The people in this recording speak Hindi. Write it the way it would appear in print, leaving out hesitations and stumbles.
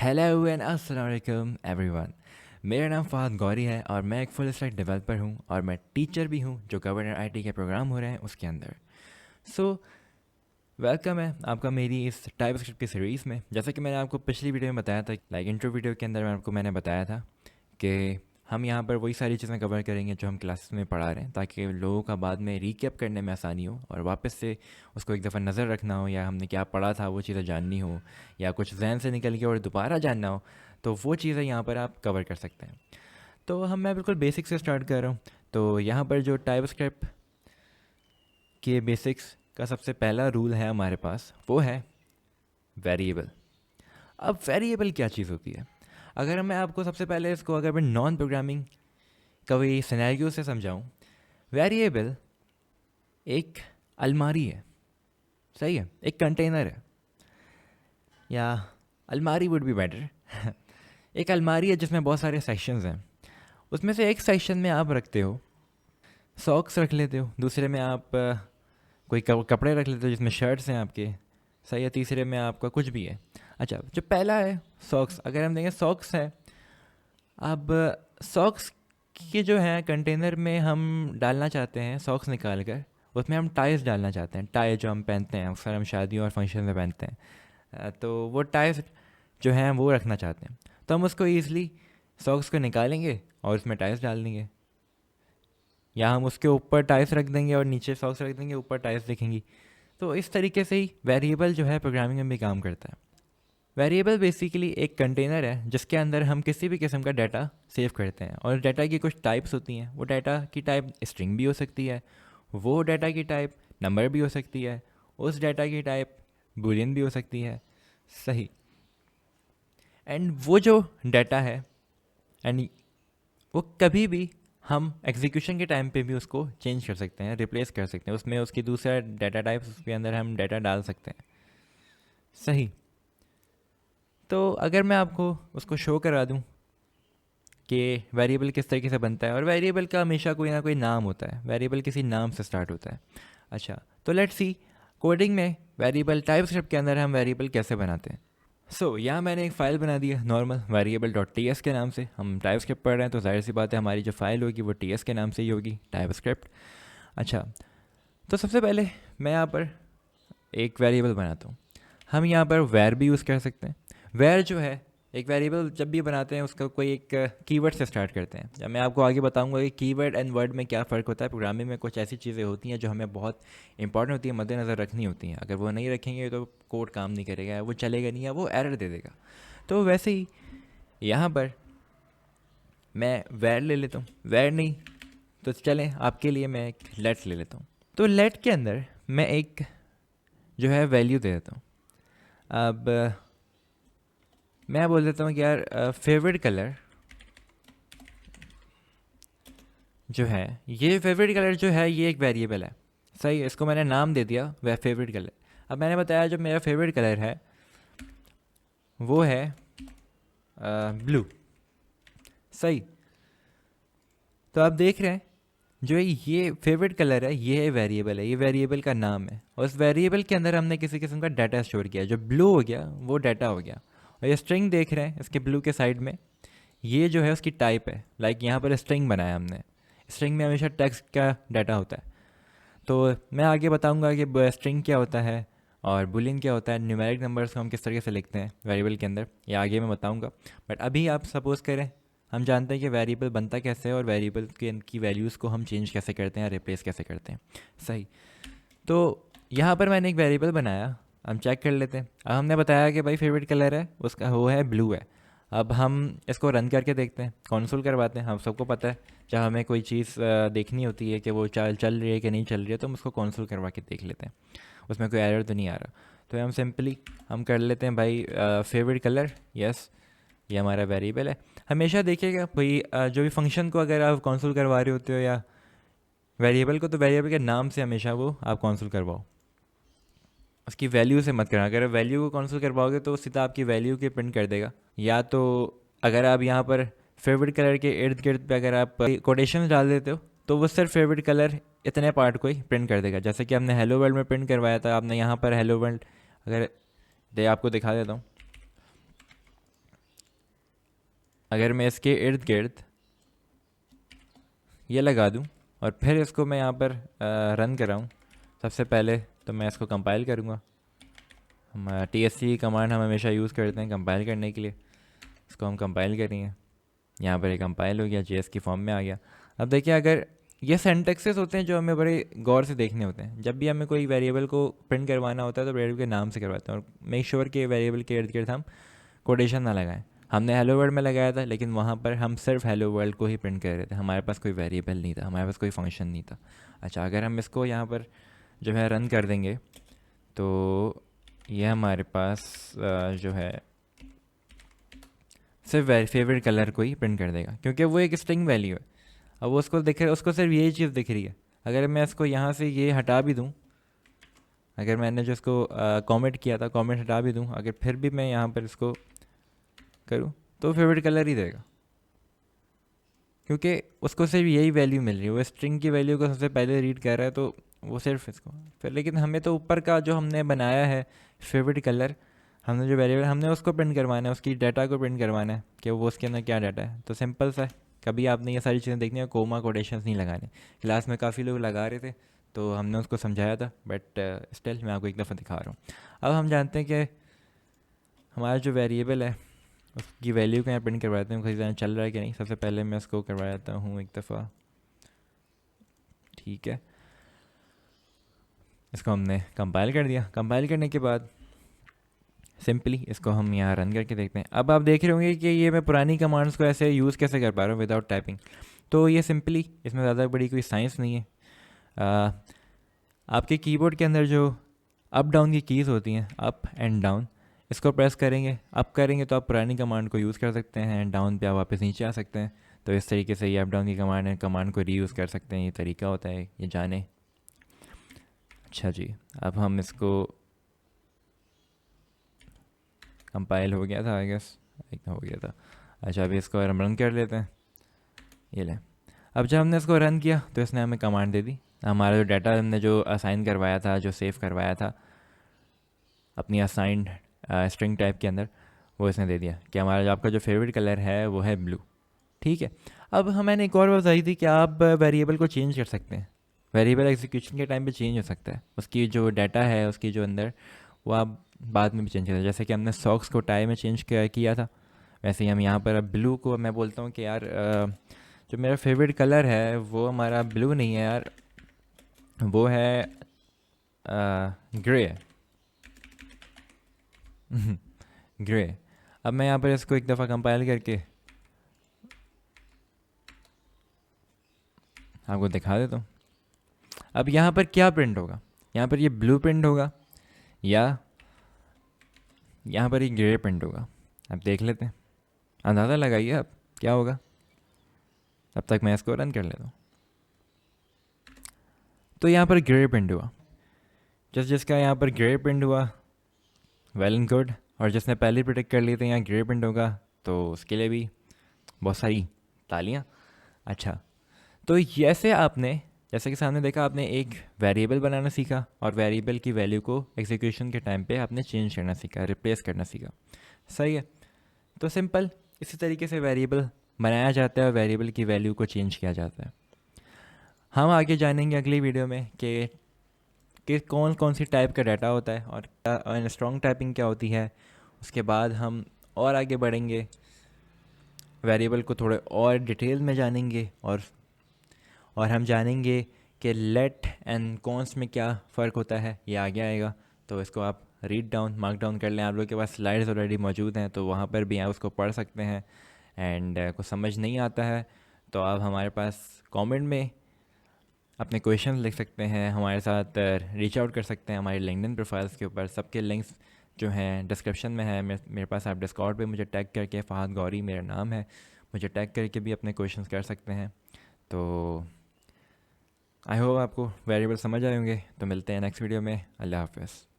हेलो एंड अस्सलाम वालेकुम एवरीवन। मेरा नाम फ़हद गौरी है और मैं एक फुल स्टैक डेवलपर हूँ और मैं टीचर भी हूँ जो गवर्नर आईटी के प्रोग्राम हो रहे हैं उसके अंदर। सो वेलकम है आपका मेरी इस टाइपस्क्रिप्ट की सीरीज़ में। जैसा कि मैंने आपको पिछली वीडियो में बताया था, लाइक इंट्रो वीडियो के अंदर मैंने बताया था कि हम यहाँ पर वही सारी चीज़ें कवर करेंगे जो हम क्लासेस में पढ़ा रहे हैं, ताकि लोगों का बाद में रिकैप करने में आसानी हो और वापस से उसको एक दफ़ा नज़र रखना हो, या हमने क्या पढ़ा था वो चीज़ें जाननी हो, या कुछ जहन से निकल के और दोबारा जानना हो, तो वो चीज़ें यहाँ पर आप कवर कर सकते हैं। तो मैं बिल्कुल बेसिक से स्टार्ट कर रहा हूँ। तो यहाँ पर जो टाइपस्क्रिप्ट के बेसिक्स का सबसे पहला रूल है हमारे पास, वो है वेरिएबल। अब वेरिएबल क्या चीज़ होती है? अगर मैं आपको सबसे पहले इसको अगर मैं नॉन प्रोग्रामिंग कभी सिनेरियो से समझाऊं, वेरिएबल एक अलमारी है, सही है, एक कंटेनर है, या अलमारी वुड बी बेटर। एक अलमारी है जिसमें बहुत सारे सेक्शंस हैं। उसमें से एक सेक्शन में आप रखते हो सॉक्स, रख लेते हो। दूसरे में आप कोई कपड़े रख लेते हो जिसमें शर्ट्स हैं आपके, सही है। तीसरे में आपका कुछ भी है। अच्छा, जो पहला है सॉक्स, अगर हम देखें सॉक्स है। अब सॉक्स के जो है कंटेनर में हम डालना चाहते हैं सॉक्स निकाल कर, उसमें हम टाइज डालना चाहते हैं। टाई जो हम पहनते हैं अक्सर, हम शादियों और फंक्शन में पहनते हैं। तो वो टाइज जो हैं वो रखना चाहते हैं, तो हम उसको ईज़िली सॉक्स को निकालेंगे और उसमें टाइज डाल देंगे, या हम उसके ऊपर टाइल्स रख देंगे और नीचे सॉक्स रख देंगे, ऊपर टाइल्स दिखेंगी। तो इस तरीके से ही वेरिएबल जो है प्रोग्रामिंग में भी काम करता है। वेरिएबल बेसिकली एक कंटेनर है जिसके अंदर हम किसी भी किस्म का डाटा सेव करते हैं, और डाटा की कुछ टाइप्स होती हैं। वो डाटा की टाइप स्ट्रिंग भी हो सकती है, वो डाटा की टाइप नंबर भी हो सकती है, उस डाटा की टाइप बूलियन भी हो सकती है, सही। एंड वो जो डाटा है, एंड वो कभी भी हम एग्जीक्यूशन के टाइम पे भी उसको चेंज कर सकते हैं, रिप्लेस कर सकते हैं, उसमें उसकी दूसरा डाटा टाइप उसके अंदर हम डाटा डाल सकते हैं, सही। तो अगर मैं आपको उसको शो करा दूं कि वेरिएबल किस तरीके से बनता है, और वेरिएबल का हमेशा कोई ना कोई नाम होता है, वेरिएबल किसी नाम से स्टार्ट होता है। अच्छा, तो लेट्स सी कोडिंग में वेरिएबल टाइपस्क्रिप्ट के अंदर हम वेरिएबल कैसे बनाते हैं। यहाँ मैंने एक फ़ाइल बना दी है normal variable dot T S के नाम से। हम टाइपस्क्रिप्ट पढ़ रहे हैं तो जाहिर सी बात है हमारी जो फाइल होगी वो टी एस के नाम से ही होगी, टाइपस्क्रिप्ट। अच्छा, तो सबसे पहले मैं यहाँ पर एक वेरिएबल बनाता हूँ। हम यहाँ पर वेर भी यूज़ कर सकते हैं। वेर जो है, एक वेरिएबल जब भी बनाते हैं उसका कोई एक कीवर्ड से स्टार्ट करते हैं। जब मैं आपको आगे बताऊंगा कि कीवर्ड एंड वर्ड में क्या फ़र्क होता है। प्रोग्रामिंग में कुछ ऐसी चीज़ें होती हैं जो हमें बहुत इंपॉर्टेंट होती है, मद्देनज़र रखनी होती हैं। अगर वो नहीं रखेंगे तो कोड काम नहीं करेगा, वो चलेगा नहीं, या वो एरर दे देगा। तो वैसे ही यहाँ पर मैं वेर ले लेता हूँ। वेर नहीं तो चलें, आपके लिए मैं एक लेट्स ले लेता हूँ। तो लेट के अंदर मैं एक जो है वैल्यू दे देता हूँ। अब मैं बोल देता हूँ कि यार फेवरेट कलर जो है, ये फेवरेट कलर जो है ये एक वेरिएबल है, सही। इसको मैंने नाम दे दिया वह फेवरेट कलर। अब मैंने बताया जो मेरा फेवरेट कलर है वो है ब्लू, सही। तो आप देख रहे हैं जो ये फेवरेट कलर है ये वेरिएबल है, ये वेरिएबल का नाम है, और उस वेरिएबल के अंदर हमने किसी किस्म का डाटा स्टोर किया। जो ब्लू हो गया वो डाटा हो गया, और ये स्ट्रिंग देख रहे हैं इसके ब्लू के साइड में, ये जो है उसकी टाइप है। लाइक यहाँ पर स्ट्रिंग बनाया हमने, स्ट्रिंग में हमेशा टेक्स्ट का डाटा होता है। तो मैं आगे बताऊंगा कि स्ट्रिंग क्या होता है और बुलियन क्या होता है, न्यूमेरिक नंबर्स को हम किस तरीके से लिखते हैं वेरिएबल के अंदर, ये आगे मैं बताऊंगा। बट अभी आप सपोज़ करें, हम जानते हैं कि वेरिएबल बनता कैसे है और वेरिएबल के की वैल्यूज़ को हम चेंज कैसे करते हैं या रिप्लेस कैसे करते हैं, सही। तो यहाँ पर मैंने एक वेरिएबल बनाया, हम चेक कर लेते हैं। अब हमने बताया कि भाई फेवरेट कलर है उसका वो है ब्लू है। अब हम इसको रन करके देखते हैं, कंसोल करवाते हैं। हम सबको पता है जब हमें कोई चीज़ देखनी होती है कि वो चल रही है कि नहीं चल रही है, तो हम उसको कंसोल करवा के देख लेते हैं उसमें कोई एरर तो नहीं आ रहा। तो हम सिंपली हम कर लेते हैं भाई फेवरेट कलर, यस, ये हमारा वेरिएबल है। हमेशा देखिएगा भाई जो भी फंक्शन को अगर आप कंसोल करवा रहे होते हो या वेरिएबल को, तो वेरिएबल के नाम से हमेशा वो आप कंसोल करवाओ, उसकी वैल्यू से मत करना। अगर वैल्यू को कंसोल करवाओगे तो सीधा आपकी वैल्यू के प्रिंट कर देगा। या तो अगर आप यहाँ पर फेवरेट कलर के इर्द गिर्द पे अगर आप कोटेशन डाल देते हो तो वो सिर्फ फेवरेट कलर इतने पार्ट को ही प्रिंट कर देगा। जैसे कि हमने हेलो वर्ल्ड में प्रिंट करवाया था, आपने यहाँ पर हेलो वर्ल्ड अगर दे आपको दिखा देता हूँ। अगर मैं इसके इर्द गिर्द ये लगा दूं और फिर इसको मैं यहाँ पर रन कराऊँ, सबसे पहले तो मैं इसको कंपाइल करूँगा। हम TSC कमांड हम हमेशा यूज़ करते हैं कंपाइल करने के लिए। इसको हम कंपाइल करेंगे, यहाँ पर ये कंपाइल हो गया, JS की फॉर्म में आ गया। अब देखिए, अगर ये सेंटेक्सेस होते हैं जो हमें बड़े गौर से देखने होते हैं। जब भी हमें कोई वेरिएबल को प्रिंट करवाना होता है तो वेरिएबल के नाम से करवाते हैं और मेक श्योर कि वेरिएबल के इर्द गिर्द हम कोटेशन ना लगाएं। हमने हेलो वर्ल्ड में लगाया था, लेकिन वहाँ पर हम सिर्फ हेलो वर्ल्ड को ही प्रिंट कर रहे थे, हमारे पास कोई वेरिएबल नहीं था, हमारे पास कोई फंक्शन नहीं था। अच्छा, अगर हम इसको यहाँ पर जो है रन कर देंगे तो ये हमारे पास जो है सिर्फ फेवरेट कलर को ही प्रिंट कर देगा, क्योंकि वो एक स्ट्रिंग वैल्यू है। अब वो उसको दिख रहा है, उसको सिर्फ यही चीज़ दिख रही है। अगर मैं इसको यहाँ से ये हटा भी दूँ, अगर मैंने जो इसको कमेंट किया था कमेंट हटा भी दूँ, अगर फिर भी मैं यहाँ पर इसको करूँ तो फेवरेट कलर ही देगा, क्योंकि उसको सिर्फ यही वैल्यू मिल रही है। वो स्ट्रिंग की वैल्यू को सबसे पहले रीड कर रहा है, तो वो सिर्फ इसको फिर। लेकिन हमें तो ऊपर का जो हमने बनाया है फेवरेट कलर, हमने जो वेरिएबल हमने उसको प्रिंट करवाना है, उसकी डाटा को प्रिंट करवाना है कि वो उसके अंदर क्या डाटा है। तो सिंपल सा है, कभी आपने ये सारी चीज़ें देखनी है, कोमा कोटेशंस नहीं लगाने। क्लास में काफ़ी लोग लगा रहे थे तो हमने उसको समझाया था, बट स्टिल मैं आपको एक दफ़ा दिखा रहा हूँ। अब हम जानते हैं कि हमारा जो वेरिएबल है उसकी वैल्यू को यहाँ प्रिंट करवाते हैं, किसी तरह चल रहा है कि नहीं। सबसे पहले मैं इसको करवाता हूँ एक दफ़ा, ठीक है। इसको हमने कंपाइल कर दिया। कंपाइल करने के बाद सिंपली इसको हम यहाँ रन करके देखते हैं। अब आप देख रहे होंगे कि ये मैं पुरानी कमांड्स को ऐसे यूज़ कैसे कर पा रहा हूँ विदाउट टाइपिंग। तो ये सिंपली, इसमें ज़्यादा बड़ी कोई साइंस नहीं है। आपके कीबोर्ड के अंदर जो अप डाउन की कीज़ होती हैं, अप एंड डाउन, इसको प्रेस करेंगे, अप करेंगे तो आप पुरानी कमांड को यूज़ कर सकते हैं, एंड डाउन पे आप वापस नीचे आ सकते हैं। तो इस तरीके से ये अप डाउन की कमांड है, कमांड को रीयूज़ कर सकते हैं। ये तरीका होता है, ये जाने। अच्छा जी, अब हम इसको कंपाइल हो गया था, आई गेस हो गया था। अच्छा, अभी इसको हम रन कर लेते हैं। ये ले, अब जब हमने इसको रन किया तो इसने हमें कमांड दे दी। हमारा जो डाटा हमने जो असाइन करवाया था, जो सेव करवाया था अपनी असाइंड स्ट्रिंग टाइप के अंदर, वो इसने दे दिया कि हमारा जो आपका जो फेवरेट कलर है वो है ब्लू। ठीक है। अब मैंने एक और बात बताई थी कि आप वेरिएबल को चेंज कर सकते हैं। वेरिएबल एग्जीक्यूशन के टाइम पे चेंज हो सकता है, उसकी जो डाटा है उसकी जो अंदर, वो आप बाद में भी चेंज कर सकते हैं। जैसे कि हमने सॉक्स को टाई में चेंज किया था, वैसे ही हम यहाँ पर अब ब्लू को मैं बोलता हूँ कि यार जो मेरा फेवरेट कलर है वो हमारा ब्लू नहीं है यार, वो है ग्रे। ग्रे। अब मैं यहाँ पर इसको एक दफ़ा कंपाइल करके आपको दिखा देता हूँ। अब यहाँ पर क्या प्रिंट होगा, यहाँ पर ये ब्लू प्रिंट होगा या यहाँ पर ये ग्रे प्रिंट होगा। अब देख लेते हैं, अंदाज़ा लगाइए अब क्या होगा। तब तक मैं इसको रन कर लेता हूँ। तो यहाँ पर ग्रे प्रिंट हुआ, जिसका यहाँ पर ग्रे प्रिंट हुआ वेल एंड गुड, और जिसने पहले प्रिडिक्ट कर लिए थे यहाँ ग्रे प्रिंट होगा, तो उसके लिए भी बहुत सारी तालियाँ। अच्छा, तो ऐसे आपने, जैसे कि सामने देखा, आपने एक वेरिएबल बनाना सीखा और वेरिएबल की वैल्यू को एग्जीक्यूशन के टाइम पे आपने चेंज करना सीखा, रिप्लेस करना सीखा। सही है। तो सिंपल इसी तरीके से वेरिएबल बनाया जाता है और वेरिएबल की वैल्यू को चेंज किया जाता है। हम आगे जानेंगे अगली वीडियो में कि कौन कौन सी टाइप का डाटा होता है और स्ट्रॉन्ग टाइपिंग क्या होती है। उसके बाद हम और आगे बढ़ेंगे, वेरिएबल को थोड़े और डिटेल में जानेंगे और हम जानेंगे कि लेट एंड कॉन्स में क्या फ़र्क होता है, ये आगे आएगा। तो इसको आप रीड डाउन मार्क डाउन कर लें, आप लोगों के पास स्लाइड्स ऑलरेडी मौजूद हैं, तो वहाँ पर भी आप उसको पढ़ सकते हैं। एंड कुछ समझ नहीं आता है तो आप हमारे पास कमेंट में अपने क्वेश्चन लिख सकते हैं, हमारे साथ रीच आउट कर सकते हैं हमारी लिंक्डइन प्रोफाइल्स के ऊपर। सबके लिंक्स जो हैं डिस्क्रिप्शन में है। मेरे पास आप डिस्कॉर्ड पे मुझे टैग करके, फ़हद गौरी मेरा नाम है, मुझे टैग करके भी अपने क्वेश्चंस कर सकते हैं। तो आई होप आपको वेरिएबल समझ आए होंगे। तो मिलते हैं नेक्स्ट वीडियो में। अल्लाह हाफ़िज़।